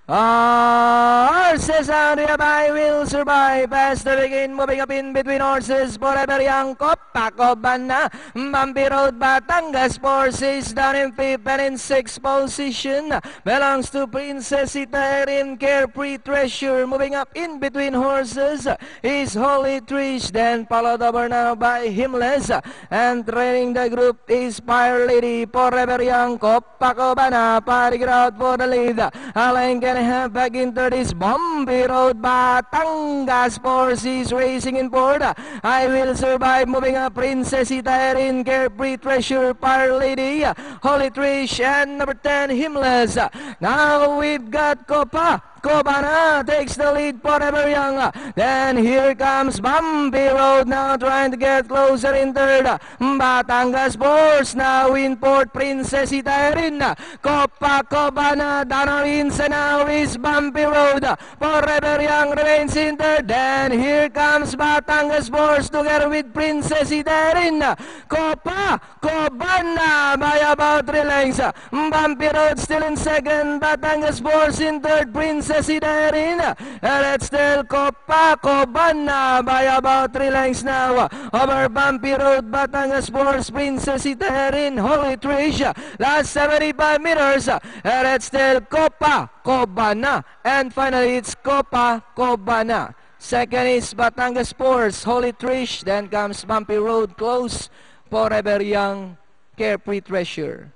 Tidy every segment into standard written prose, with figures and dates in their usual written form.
Horses out here by will survive as they begin moving up in between horses. Forever Young, Copacabana, Bumpy Road, Batangas forces down in 5th and in 6th position. Belongs to Princess Itaerin, Carefree Treasure. Moving up in between horses is Holy Trish, then followed over now by Himless. And trailing the group is Fire Lady, Forever Young, Copacabana, fighting out for the lead. Alain can have back into this bumpy road. Batangas forces racing in board. I Will Survive moving up. Princess Itaerin, Carefree Treasure, Fire Lady, Holy Trish, and number 10 Himless. Now we've got Copacabana takes the lead. Forever Young. Then here comes Bumpy Road now trying to get closer in third. Batangas Force now in fourth. Princess Itaerin. Copacabana down wins and now is Bumpy Road. Forever Young remains in third. Then here comes Batangas Force together with Princess Itaerin. Copacabana by about 3 lengths. Bumpy Road still in second. Batangas Force in third. Princess Itaerin. And it's still Copacabana by about 3 lengths now. Over Bumpy Road, Batangas Force, Princess Itaerin, Holy Trish. Last 75 meters. And it's still Copacabana. And finally, it's Copacabana. Second is Batangas Force, Holy Trish. Then comes Bumpy Road, close. Forever Young, Carefree Treasure.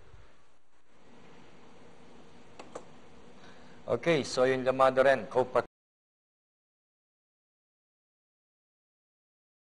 Okay, so yung llamado rin,